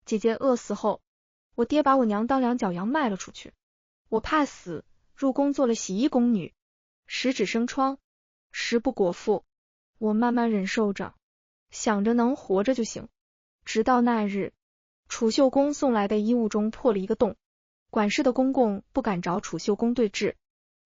姐姐饿死后，我爹把我娘当两脚羊卖了出去。我怕死，入宫做了洗衣宫女，十指生疮，食不果腹。我慢慢忍受着，想着能活着就行。直到那日，储秀宫送来的衣物中破了一个洞，管事的公公不敢找储秀宫对质，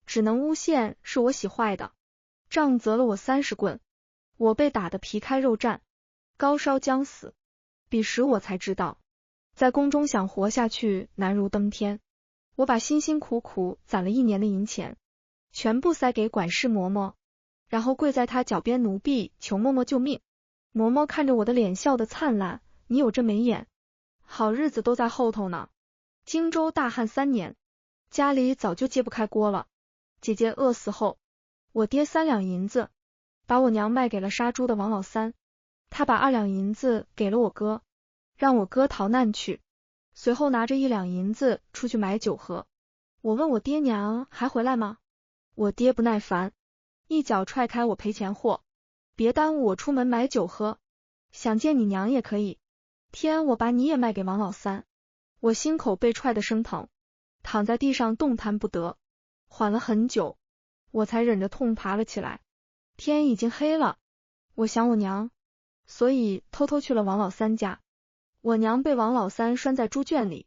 只能诬陷是我洗坏的，杖责了我30棍。我被打得皮开肉绽，高烧将死。彼时我才知道，在宫中想活下去难如登天。我把辛辛苦苦攒了1年的银钱全部塞给管事嬷嬷，然后跪在他脚边奴婢求嬷嬷救命。嬷嬷看着我的脸笑得灿烂，你有这眉眼，好日子都在后头呢。荆州大旱3年，家里早就揭不开锅了。姐姐饿死后，我爹3两银子把我娘卖给了杀猪的王老三，他把2两银子给了我哥，让我哥逃难去，随后拿着1两银子出去买酒喝。我问我爹娘还回来吗？我爹不耐烦，一脚踹开我赔钱货，别耽误我出门买酒喝，想见你娘也可以，天我把你也卖给王老三。我心口被踹得生疼，躺在地上动弹不得，缓了很久，我才忍着痛爬了起来。天已经黑了，我想我娘，所以偷偷去了王老三家。我娘被王老三拴在猪圈里，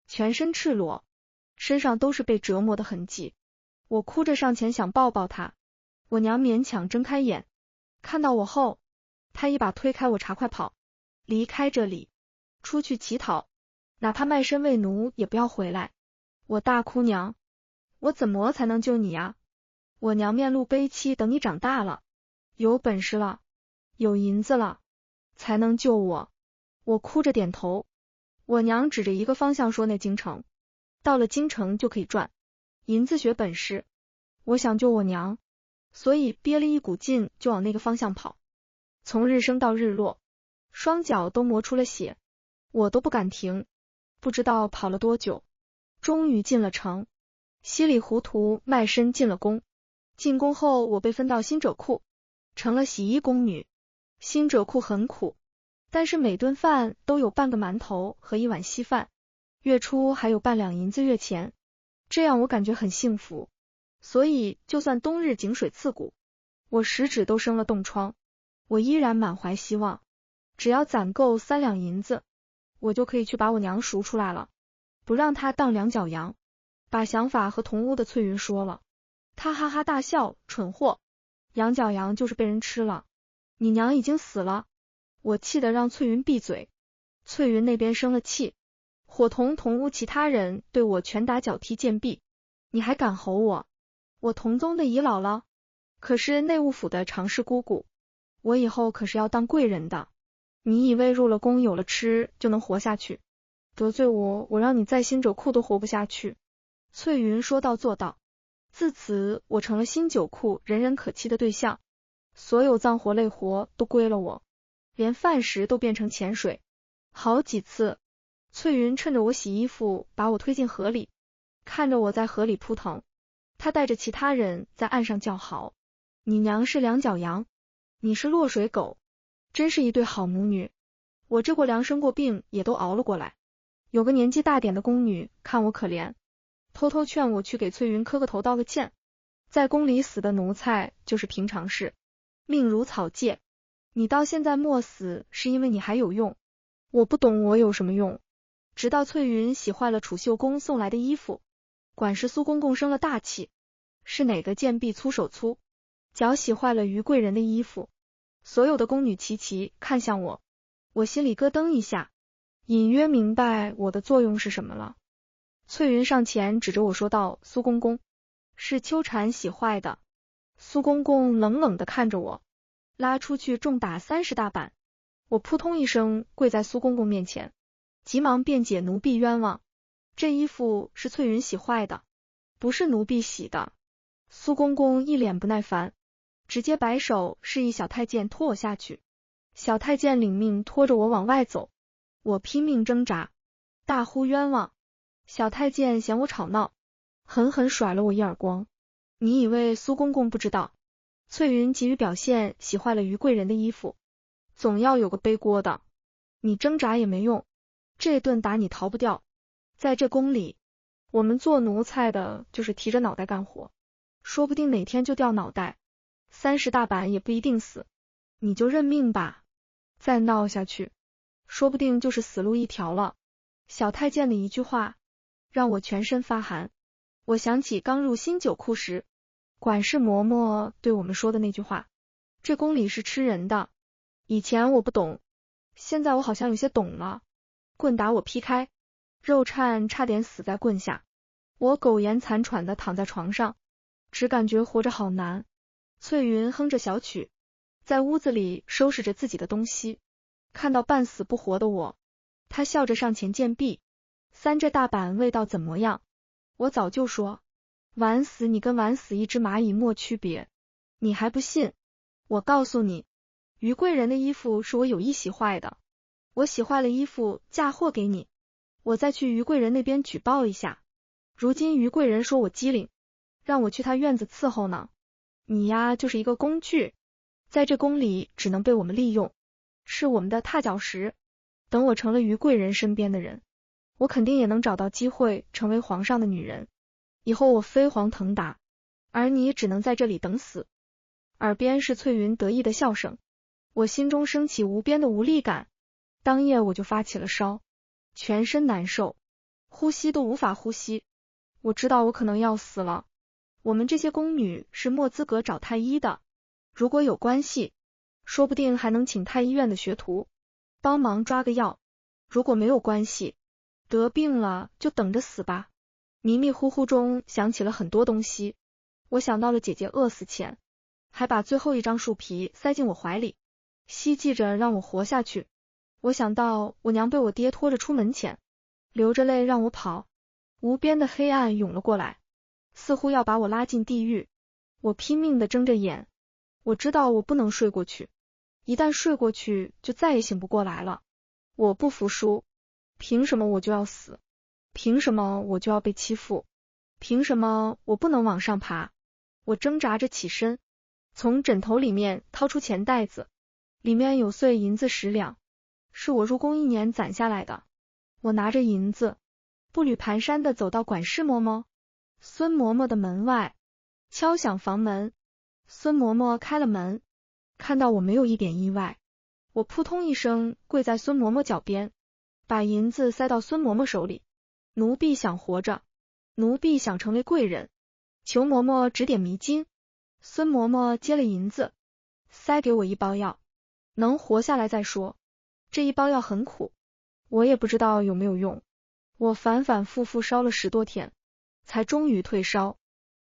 全身赤裸，身上都是被折磨的痕迹。我哭着上前想抱抱她，我娘勉强睁开眼，看到我后，她一把推开我，茶快跑，离开这里，出去乞讨，哪怕卖身为奴也不要回来。我大哭，娘，我怎么才能救你呀？我娘面露悲戚，等你长大了，有本事了，有银子了，才能救我。我哭着点头。我娘指着一个方向说，那京城，到了京城就可以赚银子学本事。我想救我娘，所以憋了一股劲就往那个方向跑。从日升到日落，双脚都磨出了血，我都不敢停。不知道跑了多久，终于进了城，稀里糊涂卖身进了宫。进宫后，我被分到新者库，成了洗衣宫女。新者库很苦，但是每顿饭都有半个馒头和1碗稀饭，月初还有半两银子月钱，这样我感觉很幸福。所以就算冬日井水刺骨，我食指都生了冻疮，我依然满怀希望，只要攒够3两银子，我就可以去把我娘赎出来了，不让她当两脚羊。把想法和同屋的翠云说了，她哈哈大笑，蠢货，羊角羊就是被人吃了，你娘已经死了。我气得让翠云闭嘴，翠云那边生了气，伙同同屋其他人对我拳打脚踢剑毙。你还敢吼我？我同宗的姨姥姥，可是内务府的常侍姑姑，我以后可是要当贵人的。你以为入了宫有了吃就能活下去？得罪我，我让你在新者库都活不下去。翠云说到做到，自此我成了新酒库人人可欺的对象，所有脏活累活都归了我，连饭食都变成钱水。好几次，翠云趁着我洗衣服把我推进河里，看着我在河里扑腾，她带着其他人在岸上叫好，你娘是两脚羊，你是落水狗，真是一对好母女。我这过凉生过病也都熬了过来。有个年纪大点的宫女看我可怜，偷偷劝我去给翠云磕个头道个歉，在宫里死的奴才就是平常事，命如草芥，你到现在没死是因为你还有用。我不懂我有什么用，直到翠云洗坏了储秀宫送来的衣服，管事苏公公生了大气，是哪个贱婢粗手粗脚洗坏了于贵人的衣服。所有的宫女齐齐看向我，我心里咯噔一下，隐约明白我的作用是什么了。翠云上前指着我说道，苏公公，是秋蝉洗坏的。苏公公冷冷地看着我，拉出去重打30大板。我扑通一声跪在苏公公面前，急忙辩解奴婢冤枉，这衣服是翠云洗坏的，不是奴婢洗的。苏公公一脸不耐烦，直接摆手示意小太监拖我下去。小太监领命拖着我往外走，我拼命挣扎，大呼冤枉。小太监嫌我吵闹，狠狠甩了我一耳光。你以为苏公公不知道？翠云急于表现洗坏了于贵人的衣服，总要有个背锅的，你挣扎也没用，这顿打你逃不掉。在这宫里，我们做奴才的就是提着脑袋干活，说不定哪天就掉脑袋，30大板也不一定死，你就认命吧。再闹下去，说不定就是死路一条了。小太监的一句话，让我全身发寒。我想起刚入新酒库时，管事嬷嬷对我们说的那句话，这宫里是吃人的。以前我不懂，现在我好像有些懂了。棍打我劈开，肉颤差点死在棍下。我苟延残喘的躺在床上，只感觉活着好难。翠云哼着小曲，在屋子里收拾着自己的东西，看到半死不活的我，她笑着上前见壁。这大板味道怎么样？我早就说，玩死你跟玩死一只蚂蚁没区别，你还不信？我告诉你，于贵人的衣服是我有意洗坏的，我洗坏了衣服嫁祸给你，我再去于贵人那边举报一下。如今于贵人说我机灵，让我去他院子伺候呢。你呀就是一个工具，在这宫里只能被我们利用，是我们的踏脚石。等我成了于贵人身边的人，我肯定也能找到机会成为皇上的女人，以后我飞黄腾达，而你只能在这里等死。耳边是翠云得意的笑声，我心中升起无边的无力感。当夜我就发起了烧，全身难受，呼吸都无法呼吸。我知道我可能要死了。我们这些宫女是没资格找太医的，如果有关系，说不定还能请太医院的学徒帮忙抓个药。如果没有关系，得病了就等着死吧。迷迷糊糊中想起了很多东西，我想到了姐姐饿死前，还把最后一张树皮塞进我怀里，希冀着让我活下去。我想到我娘被我爹拖着出门前，流着泪让我跑，无边的黑暗涌了过来，似乎要把我拉进地狱。我拼命地睁着眼，我知道我不能睡过去，一旦睡过去就再也醒不过来了。我不服输，凭什么我就要死？凭什么我就要被欺负？凭什么我不能往上爬？我挣扎着起身，从枕头里面掏出钱袋子，里面有碎银子10两，是我入宫1年攒下来的。我拿着银子，步履蹒跚地走到管事嬷嬷孙嬷嬷的门外，敲响房门。孙嬷嬷开了门，看到我没有一点意外，我扑通一声跪在孙嬷嬷脚边，把银子塞到孙嬷嬷手里。奴婢想活着，奴婢想成为贵人，求嬷嬷指点迷津。孙嬷嬷接了银子，塞给我一包药，能活下来再说。这一包药很苦，我也不知道有没有用。我反反复复烧了10多天，才终于退烧。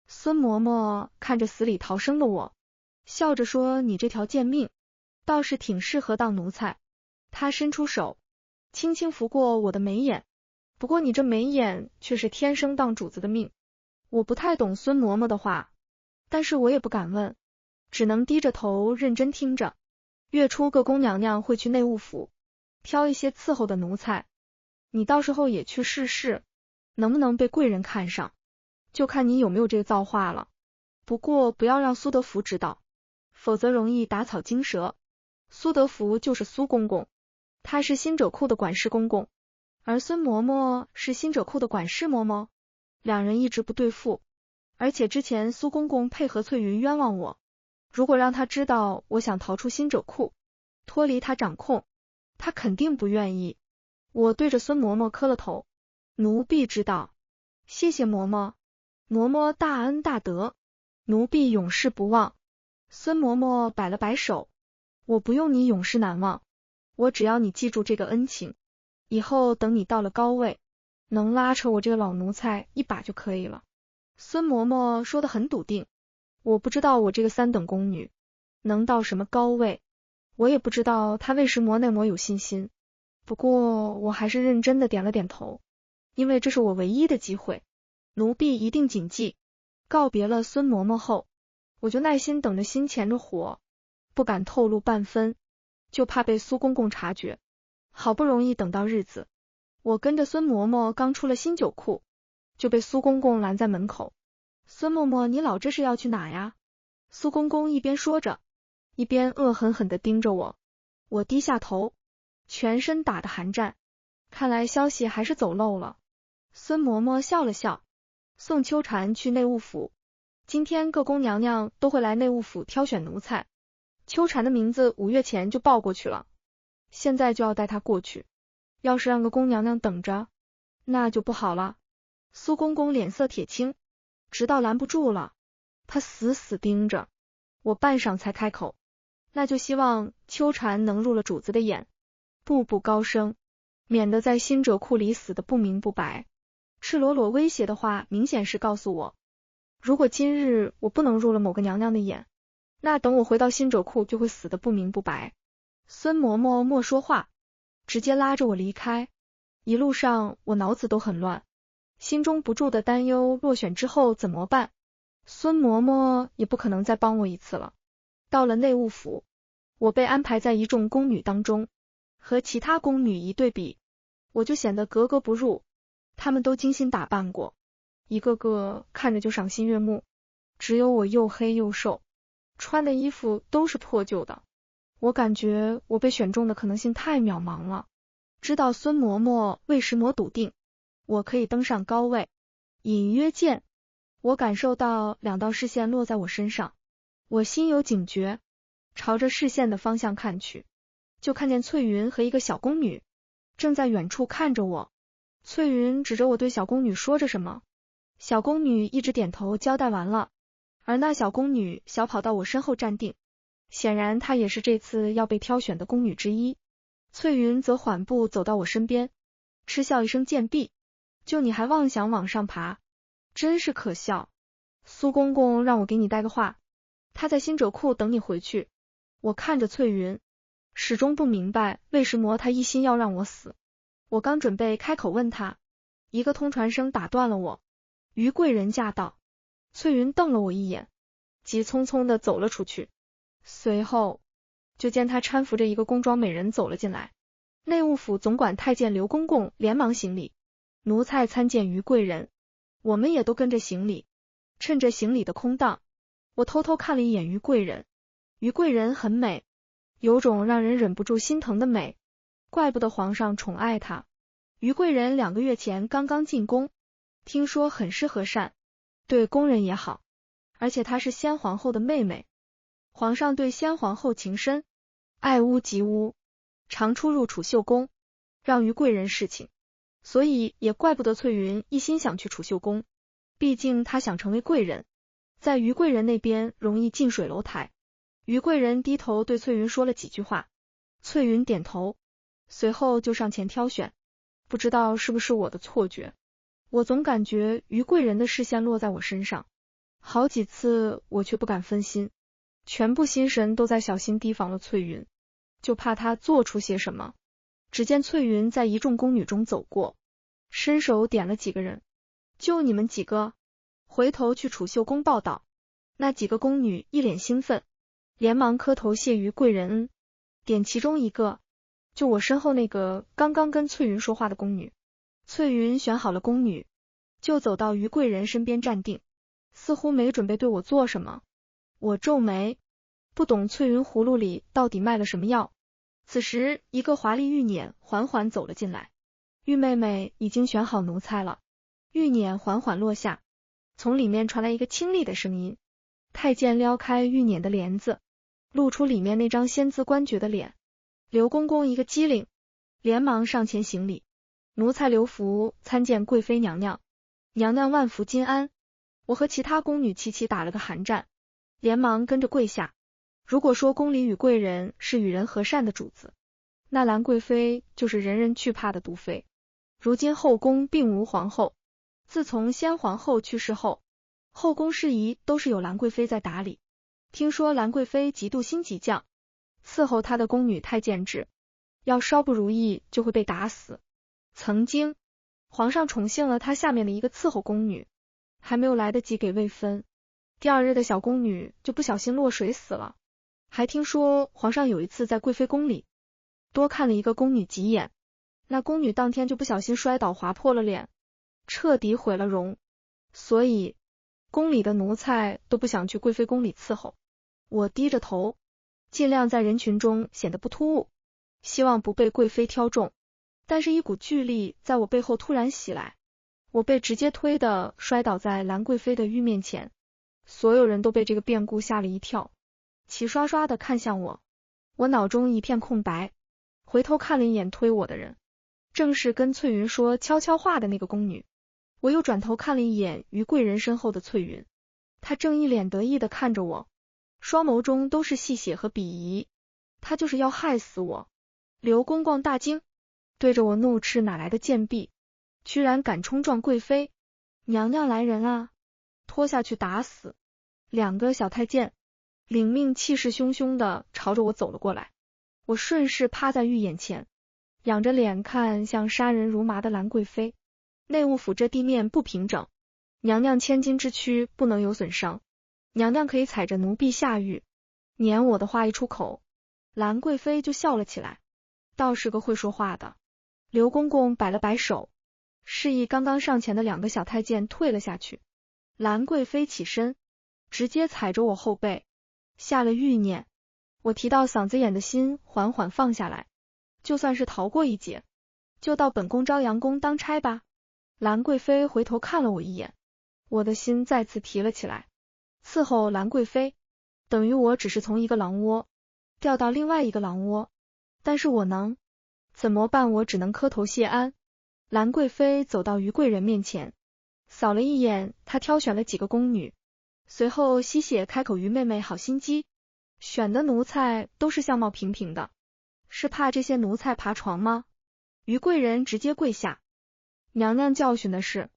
孙嬷嬷看着死里逃生的我，笑着说，你这条贱命倒是挺适合当奴才。她伸出手，轻轻拂过我的眉眼，不过你这眉眼却是天生当主子的命。我不太懂孙嬷嬷的话，但是我也不敢问，只能低着头认真听着。月初各宫娘娘会去内务府挑一些伺候的奴才，你到时候也去试试，能不能被贵人看上，就看你有没有这个造化了。不过不要让苏德福知道，否则容易打草惊蛇。苏德福就是苏公公，他是新者库的管事公公，而孙嬷嬷是新者库的管事嬷嬷，两人一直不对付。而且之前苏公公配合翠云冤枉我，如果让他知道我想逃出新者库，脱离他掌控，他肯定不愿意。我对着孙嬷嬷磕了头，奴婢知道，谢谢嬷嬷，嬷嬷大恩大德，奴婢永世不忘。孙嬷嬷摆了摆手，我不用你永世难忘，我只要你记住这个恩情，以后等你到了高位，能拉扯我这个老奴才一把就可以了。孙嬷嬷说得很笃定，我不知道我这个3等宫女能到什么高位，我也不知道她为什么那么有信心，不过我还是认真的点了点头，因为这是我唯一的机会，奴婢一定谨记。告别了孙嬷嬷后，我就耐心等着心前着火，不敢透露半分，就怕被苏公公察觉。好不容易等到日子，我跟着孙嬷嬷刚出了新酒库，就被苏公公拦在门口。孙嬷嬷，你老这是要去哪呀？苏公公一边说着，一边恶狠狠地盯着我。我低下头，全身打得寒战。看来消息还是走漏了。孙嬷嬷笑了笑，送秋蝉去内务府，今天各宫娘娘都会来内务府挑选奴才，秋蝉的名字5月前就报过去了，现在就要带她过去，要是让个宫娘娘等着，那就不好了。苏公公脸色铁青，直到拦不住了，他死死盯着我，半晌才开口，那就希望秋蝉能入了主子的眼，步步高升，免得在新者库里死得不明不白。赤裸裸威胁的话明显是告诉我，如果今日我不能入了某个娘娘的眼，那等我回到新者库就会死得不明不白。孙嬷嬷莫说话，直接拉着我离开。一路上我脑子都很乱，心中不住的担忧落选之后怎么办。孙嬷嬷也不可能再帮我一次了。到了内务府，我被安排在一众宫女当中，和其他宫女一对比，我就显得格格不入。她们都精心打扮过，一个个看着就赏心悦目，只有我又黑又瘦，穿的衣服都是破旧的。我感觉我被选中的可能性太渺茫了。知道孙嬷嬷为石磨笃定，我可以登上高位，隐约见我感受到2道视线落在我身上，我心有警觉，朝着视线的方向看去，就看见翠云和一个小宫女正在远处看着我。翠云指着我对小宫女说着什么，小宫女一直点头交代完了，而那小宫女小跑到我身后站定，显然她也是这次要被挑选的宫女之一。翠云则缓步走到我身边，嗤笑一声贱婢，就你还妄想往上爬，真是可笑。苏公公让我给你带个话，他在新者库等你回去。我看着翠云，始终不明白为什么他一心要让我死。我刚准备开口问他，一个通传声打断了我，于贵人驾到。翠云瞪了我一眼，急匆匆的走了出去，随后就见他搀扶着一个宫装美人走了进来。内务府总管太监刘公公连忙行礼，奴才参见于贵人。我们也都跟着行礼。趁着行礼的空档，我偷偷看了一眼于贵人。于贵人很美，有种让人忍不住心疼的美，怪不得皇上宠爱她。于贵人2个月前刚刚进宫，听说很是和善，对宫人也好，而且她是先皇后的妹妹。皇上对先皇后情深，爱屋及乌，常出入储秀宫，让于贵人侍寝，所以也怪不得翠云一心想去储秀宫，毕竟她想成为贵人，在于贵人那边容易近水楼台。于贵人低头对翠云说了几句话，翠云点头，随后就上前挑选。不知道是不是我的错觉，我总感觉于贵人的视线落在我身上，好几次我却不敢分心，全部心神都在小心提防了翠云，就怕她做出些什么。只见翠云在一众宫女中走过，伸手点了几个人，就你们几个，回头去储秀宫报道。那几个宫女一脸兴奋，连忙磕头谢于贵人恩，点其中一个，就我身后那个刚刚跟翠云说话的宫女。翠云选好了宫女，就走到于贵人身边站定，似乎没准备对我做什么。我皱眉，不懂翠云葫芦里到底卖了什么药。此时一个华丽玉辇缓缓走了进来，玉妹妹已经选好奴才了。玉辇缓缓落下，从里面传来一个清丽的声音。太监撩开玉辇的帘子，露出里面那张仙姿官绝的脸。刘公公一个机灵，连忙上前行礼，奴才刘福参见贵妃娘娘。娘娘万福金安。我和其他宫女齐齐打了个寒战，连忙跟着跪下。如果说宫里与贵人是与人和善的主子，那兰贵妃就是人人惧怕的毒妃。如今后宫并无皇后，自从先皇后去世后，后宫事宜都是由兰贵妃在打理。听说兰贵妃嫉妒新吉将，伺候她的宫女太监制，要稍不如意就会被打死。曾经皇上宠幸了她下面的一个伺候宫女，还没有来得及给位分，第2日的小宫女就不小心落水死了。还听说皇上有一次在贵妃宫里多看了一个宫女几眼，那宫女当天就不小心摔倒划破了脸，彻底毁了容，所以宫里的奴才都不想去贵妃宫里伺候。我低着头，尽量在人群中显得不突兀，希望不被贵妃挑中。但是一股巨力在我背后突然袭来，我被直接推的摔倒在兰贵妃的玉面前。所有人都被这个变故吓了一跳，齐刷刷的看向我，我脑中一片空白，回头看了一眼推我的人，正是跟翠云说悄悄话的那个宫女。我又转头看了一眼于贵人身后的翠云，她正一脸得意的看着我，双眸中都是戏谑和鄙夷，她就是要害死我。刘公公大惊，对着我怒斥哪来的贱婢，居然敢冲撞贵妃，娘娘来人啊，拖下去打死。2个小太监领命气势汹汹的朝着我走了过来，我顺势趴在玉眼前，仰着脸看向杀人如麻的兰贵妃。内务府这地面不平整，娘娘千金之躯不能有损伤，娘娘可以踩着奴婢下狱。撵我的话一出口，兰贵妃就笑了起来，倒是个会说话的。刘公公摆了摆手，示意刚刚上前的2个小太监退了下去。兰贵妃起身，直接踩着我后背，下了狱念。我提到嗓子眼的心缓缓放下来，就算是逃过一劫，就到本宫朝阳宫当差吧。兰贵妃回头看了我一眼，我的心再次提了起来。伺候兰贵妃，等于我只是从一个狼窝调到另外一个狼窝，但是我能怎么办？我只能磕头谢安。兰贵妃走到于贵人面前，扫了一眼她挑选了几个宫女，随后吸血开口：于妹妹好心机，选的奴才都是相貌平平的，是怕这些奴才爬床吗？于贵人直接跪下。娘娘教训的是。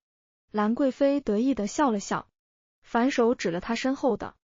兰贵妃得意的笑了笑，反手指了她身后的